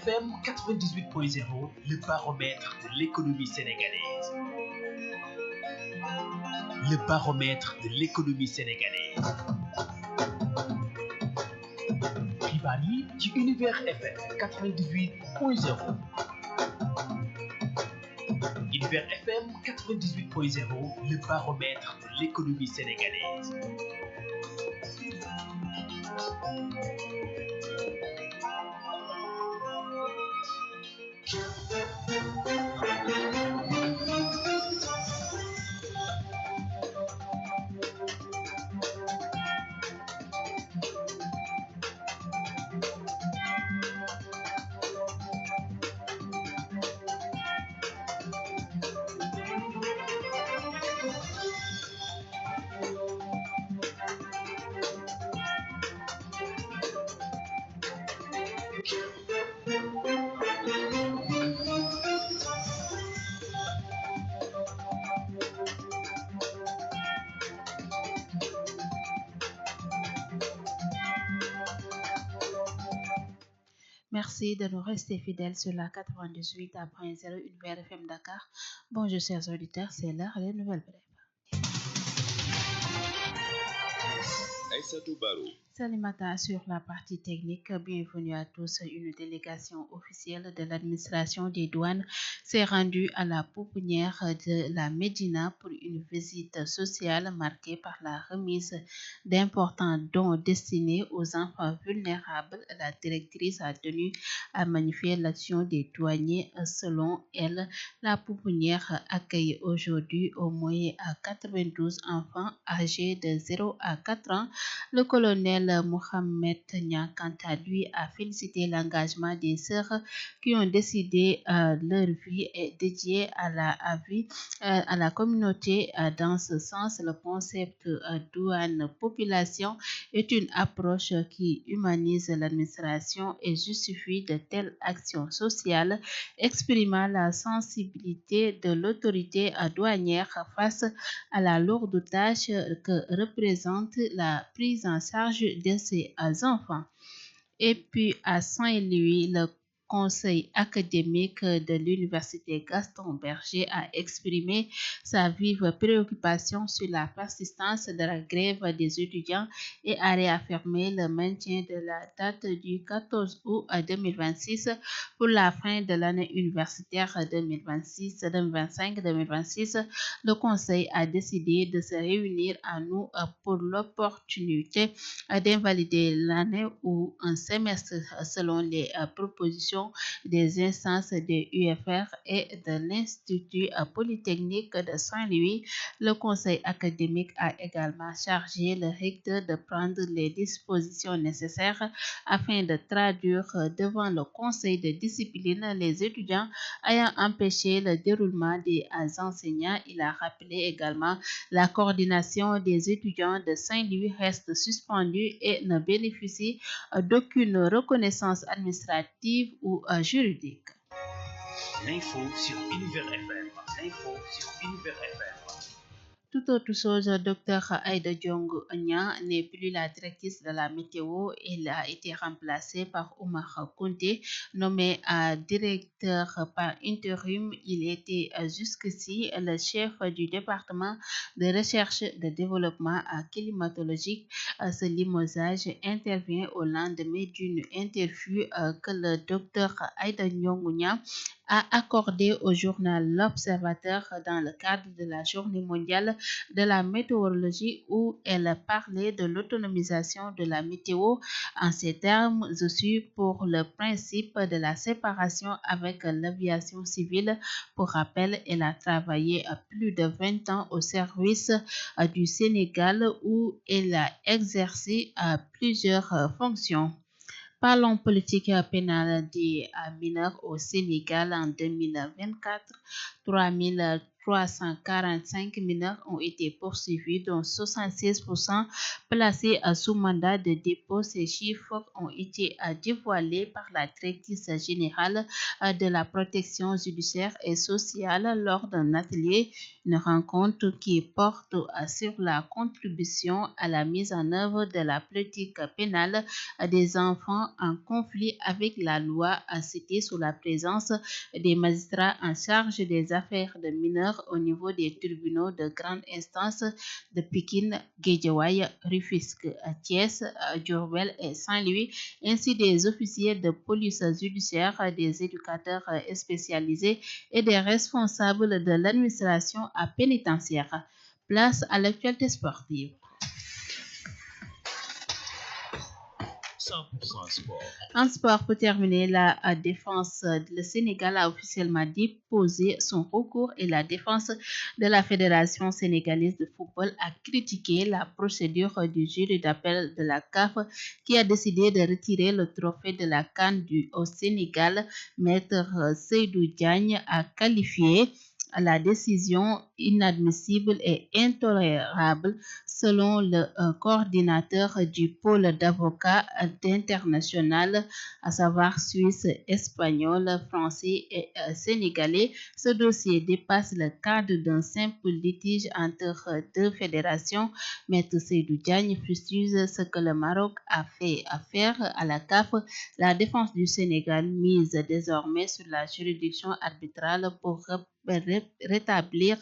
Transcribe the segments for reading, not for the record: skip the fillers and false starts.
FM 98.0, le baromètre de l'économie sénégalaise. Le baromètre de l'économie sénégalaise. xibaar yi ci Univers FM 98.0. Univers FM 98.0, le baromètre de l'économie sénégalaise. Merci de nous rester fidèles sur la 98.0 Univers FM Dakar. Bonjour chers auditeurs, c'est l'heure des nouvelles brèves. Aïssatou Baro. Salimata sur la partie technique. Bienvenue à tous. Une délégation officielle de l'administration des douanes s'est rendue à la pouponnière de la Médina pour une visite sociale marquée par la remise d'importants dons destinés aux enfants vulnérables. La directrice a tenu à magnifier l'action des douaniers. Selon elle, la pouponnière accueille aujourd'hui au moins 92 enfants âgés de 0 à 4 ans. Le colonel Mohamed Nia, quant à lui, a félicité l'engagement des sœurs qui ont décidé leur vie est dédiée à la communauté. Dans ce sens, le concept douane population est une approche qui humanise l'administration et justifie de telles actions sociales, exprimant la sensibilité de l'autorité douanière face à la lourde tâche que représente la prise en charge de ces enfants. Et puis à Saint-Louis, le conseil académique de l'université Gaston Berger a exprimé sa vive préoccupation sur la persistance de la grève des étudiants et a réaffirmé le maintien de la date du 14 août 2026 pour la fin de l'année universitaire 2025-2026. Le conseil a décidé de se réunir à nous pour l'opportunité d'invalider l'année ou un semestre selon les propositions des instances de UFR et de l'Institut polytechnique de Saint-Louis. Le conseil académique a également chargé le recteur de prendre les dispositions nécessaires afin de traduire devant le conseil de discipline les étudiants ayant empêché le déroulement des enseignants. Il a rappelé également la coordination des étudiants de Saint-Louis reste suspendue et ne bénéficie d'aucune reconnaissance administrative ou juridique. L'info sur Univers FM. L'info sur Univers FM. Tout autre chose, Dr Aïda Diong Nia n'est plus la directrice de la météo. Elle a été remplacée par Oumar Kounté, nommé directeur par intérim. Il était jusqu'ici le chef du département de recherche de développement climatologique. Ce limogeage intervient au lendemain d'une interview que le docteur Aïda Diong Nia a accordé au journal L'Observateur dans le cadre de la Journée mondiale de la météorologie où elle parlait de l'autonomisation de la météo. En ces termes, je suis pour le principe de la séparation avec l'aviation civile. Pour rappel, elle a travaillé plus de 20 ans au service du Sénégal où elle a exercé plusieurs fonctions. Parlons politique pénale des mineurs au Sénégal en 2024. 345 mineurs ont été poursuivis, dont 76% placés sous mandat de dépôt. Ces chiffres ont été dévoilés par la directrice générale de la protection judiciaire et sociale lors d'un atelier, une rencontre qui porte sur la contribution à la mise en œuvre de la politique pénale des enfants en conflit avec la loi, citée sous la présence des magistrats en charge des affaires de mineurs au niveau des tribunaux de grande instance de Pikine, Guédiawaye, Rufisque, Thiès, Diourbel et Saint-Louis, ainsi des officiers de police judiciaire, des éducateurs spécialisés et des responsables de l'administration pénitentiaire. Place à l'actualité sportive. 100% sport. En sport, pour terminer, la défense, le Sénégal a officiellement déposé son recours et la défense de la Fédération sénégalaise de football a critiqué la procédure du jury d'appel de la CAF qui a décidé de retirer le trophée de la CAN au Sénégal. Maître Seydou Diagne a qualifié la décision inadmissible et intolérable selon le coordinateur du pôle d'avocats international, à savoir suisse, espagnol, français et sénégalais. Ce dossier dépasse le cadre d'un simple litige entre deux fédérations. Maître Seydou Diagne fustige ce que le Maroc a fait faire à la CAF. La défense du Sénégal mise désormais sur la juridiction arbitrale pour rétablir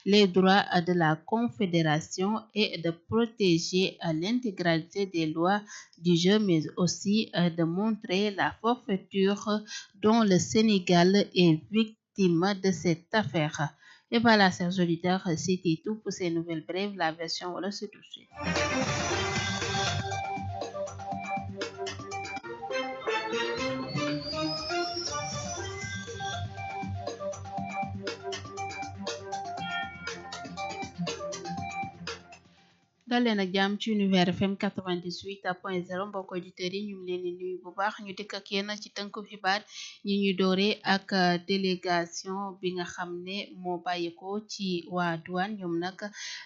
les droits de la Confédération et de protéger l'intégralité des lois du jeu, mais aussi de montrer la forfaiture dont le Sénégal est victime de cette affaire. Et voilà, chers auditeurs, c'était tout pour ces nouvelles brèves. La version, voilà, c'est tout de suite. dal leen ak jàmm ci Univers FM 98.0 mbokk auditeurs yi ñu ngi leen di nuyu bu baax ñu dikk ak yéen ci tënku xibaar ñi ñu doore ak délégation bi nga xam ne moo bàyyikoo ci waa douane ñoom nag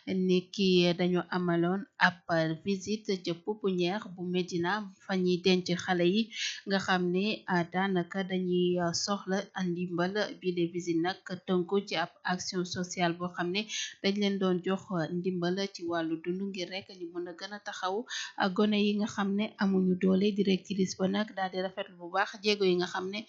niki dañu amaloon ab visite ca pouponnière bu Médina fa ñuy denc xale yi nga xam ne daanaka dañuy soxla ndimbal bi de visite nag tënku ci ab action sociale boo xam ne dañ leen doon jox ndimbal ci wàllu dund ngir rek ñu mën a gën a taxaw ak gone yi nga xam ne amuñu doole. Directrice ba nag daal di rafetlu bu baax jéego yi nga xam ne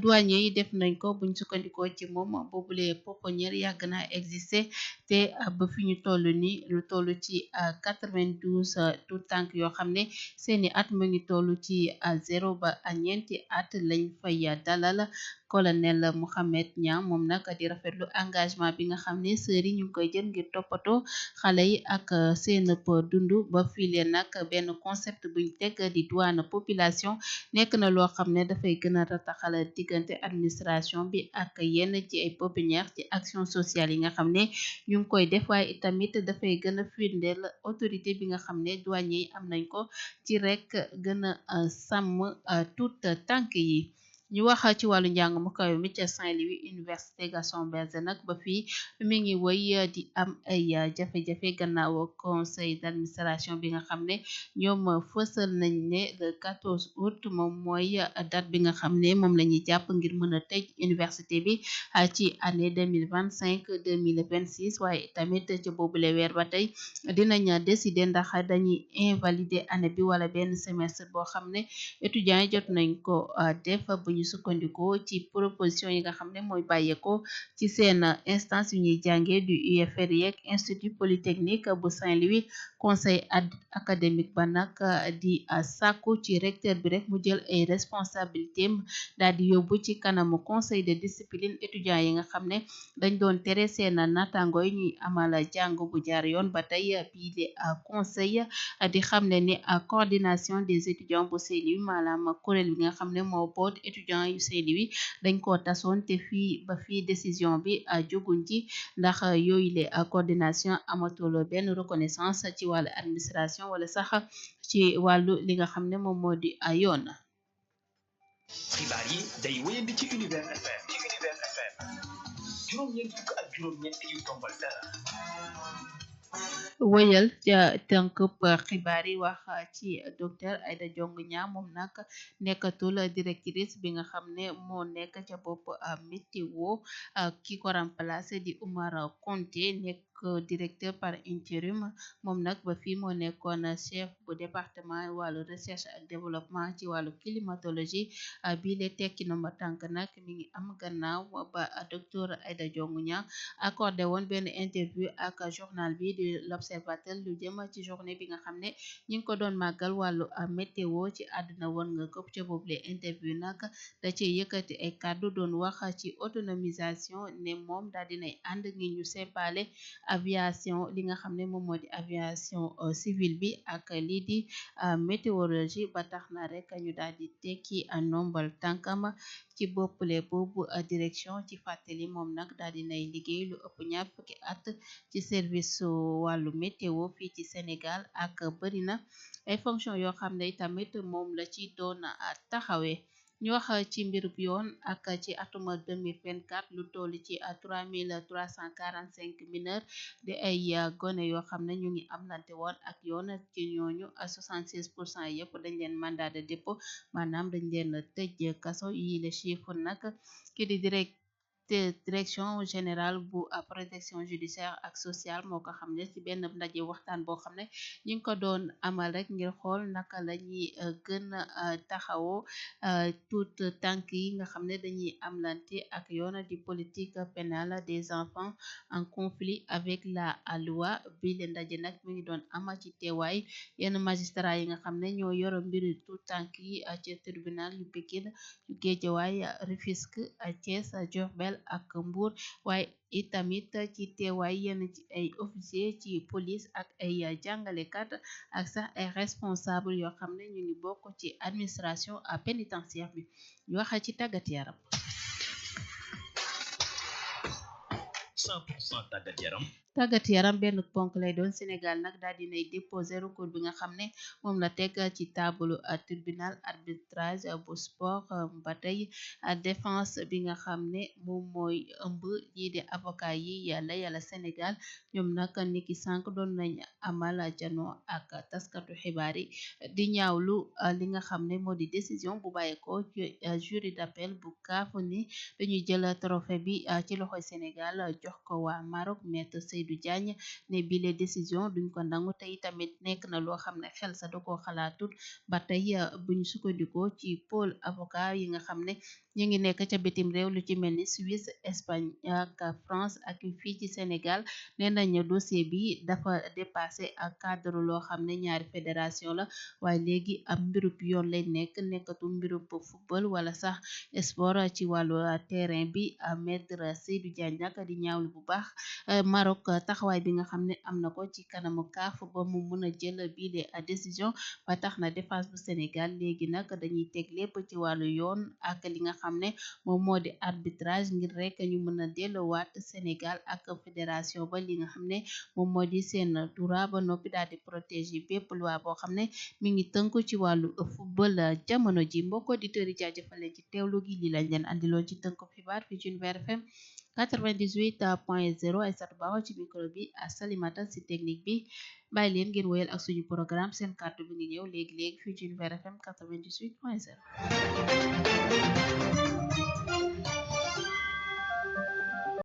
douanier yi def nañ ko buñ sukkandikoo ci moom boobule pouponnière yàgg naa exister te ba fi ñu toll ni lu toll ci 92 tout tànk yoo xam ne seeni at mu ngi toll ci 0 ba ñeenti at lañ fay dalal. Colonel Mohamed Niang moom nag di rafetlu engagement bi nga xam ne sœur yi ñu ngi koy jël ngir toppatoo xale yi ak seen dund ba fii leen nag benn concept buñ teg di douane population nekk na loo xam ne dafay gën a rataxal diggante administration bi ak yenn ci ay pouponnière ci action sociale yi nga xam ne ñu ngi koy def, waaye itamit dafay gën a firndeel autorité bi nga xam ne douanier yi am nañ ko ci rek gën a sàmm tout tànk yi. ñu wax ci wàllu njàng mu kawe mi ca Saint-Louis université Gaston Berger nag ba fii mi ngi woy di am ay jafe-jafe gannaaw conseil d'administration bi nga xam ne ñoom fësal nañ ne le 14 août moom mooy date bi nga xam ne moom la ñuy jàpp ngir mën a tëj université bi ci année 2025 2026, waaye tamit ci boobule weer ba tey dinañ décider ndax dañuy invalider année bi wala benn semestre boo xam ne étudiants yi jot nañ ko def bu ñu sukkandikoo ci proposition yi nga xam ne mooy bàyyeekoo ci seen instance yu ñuy jàngee du UFR yeeg institut polytechnique bu Saint-Louis. Conseil académique ba nag di sàkku ci recteur bi rek mu jël ay responsabilités daal di yóbbu ci kanamu conseil de discipline étudiants yi nga xam ne dañ doon tere seen naataango yi ñuy amal jàng bu jaar yoon. Ba tey bii de conseil di xam ne ni coordination des étudiants bu Saint-Louis maanaam kuréel bi nga xam ne moo boot étudiants yu Saint-Louis dañ ko tasoon te fii ba fii décision bi jóguñ ci ndax yooyu le coordination amatul benn reconnaissance ci wàllu administration wala sax ci wàllu li nga xam ne moom moo di yoon. xibaar yi day wéyandi ci Univers FM juróom-ñeent fukk ak juróom-ñett yu tombal dara. wëyal ca tënkub xibaar yi wax ci docteur Aïda Diong Niang moom nag nekkatul directrice bi nga xam ne moo nekk ca bopp météo ki ko remplacé di Oumar Konté nekk directeur par intérim moom nag ba fii moo nekkoon chef bu département wàllu recherche ak développement ci wàllu climatologie bii le tekki nomba tànk nag mi ngi am gannaaw ba docteur Aïda Diong Niang accordé woon benn interview ak journal bi di l'Observateur lu jëm ci journée bi nga xam ne ñi ngi ko doon màggal wàllu météo ci àdduna won nga këpp ca boobule interview nag da ci yëkkati ay kàddu doon wax ci autonomisation ne moom daal dinay ànd ngi ñu séppale aviation li nga xam ne moom moo di aviation civile bi ak lii di météorologie ba tax na rek ñu daal di tekki nombal tànkam ci boppale boobu direction ci fàttali moom nag daal dinay liggéey lu ëpp ñaar fukki at ci service wàllu météo fii ci Sénégal ak bëri na ay fonction yoo xam ne tamit moom la ci doon taxawee ñu wax ci mbirub yoon ak ci atuma 2024 lu toll ci 3345 mineurs di ay gone yoo xam ne ñu ngi amlante woon ak yoon ci ñooñu 76% yëpp dañ leen mandat de dépôt maanaam dañ leen tëj kaso yi le chiffre nag ki di direction générale bu protection judiciaire ak sociale moo ko xam ne ci benn ndaje waxtaan boo xam ne ñu ngi ko doon amal rek ngir xool naka la ñuy gën a taxawoo tout tànk yi nga xam ne dañuy amlante ak yoon di politique pénale des enfants en conflit avec la loi bi le ndaje nag mi ngi doon amal ci teewaay yenn magistrat yi nga xam ne ñoo yoro mbiri tout tànk yi ci tribunal yu Pikine yu Guédiawaye Rufisque Thiès Diourbel ak Mbour waaye itamit ci teewaay yenn ci ay officier ci police ak ay jàngalekat ak sax ay responsable yoo xam ne ñu ngi bokk ci administration pénitentiaire bi ñu wax ci tàggat yaram 100% tàggat yaram. tàggat yaram benn ponk lay doon Sénégal nag daal dinay déposé recours bi nga xam ne moom la teg ci table tribunal arbitrage bu sport ba tey défense bi nga xam ne moom mooy ëmb lii di avocat yi yàlla Sénégal ñoom nag niki sànq doon nañ amal janoo ak taskatu xibaar yi di ñaawlu li nga xam ne moo di décision bu bàyyeekoo ci jury d'appel bu CAF ni dañuy jël trophée bi ci loxoy Sénégal jox ko waa Maroc maître Seydou Diagne ne bile décision duñ ko nangu tey tamit nekk na loo xam ne xel sa da koo xalaatut ba tey buñ sukkandikoo ci pôle avocat yi nga xam ne ñu ngi nekk ca bitim réew lu ci mel ni Suisse Espagne ak France ak fii ci Sénégal nee nañ dossier bi dafa dépassé ak cadre loo xam ne ñaari fédération la waaye léegi am mbirub yoon lay nekkatu mbirub football wala sax sport ci wàllu terrain bi maître Seydou Diagne nag di ñaawlu bu baax Maroc taxawaay bi nga xam ne am na ko ci kanamu CAF ba mu mën a jël bii de décision ba tax na défense bu Sénégal léegi nag dañuy teg lépp ci wàllu yoon ak li nga xam ne moom moo di arbitrage ngir rek ñu mën a delluwaat Sénégal ak fédération ba li nga xam ne moom moo di seen droit ba noppi daal di protéger bépp loi boo xam ne mi ngi tënku ci wàllu football jamono ji mbokk auditeurs yi jaajëfale ci teewlu gi li lañ leen andiloon ci tënku xibaar fii ci Univers FM 98.0 ay satu baawa ci micro bi Salimata si technique bi bàyyi leen ngeen woyal ak suñu programme seen kàddu bi ngi ñëw léegi-léegi fii ci Univers FM 98.0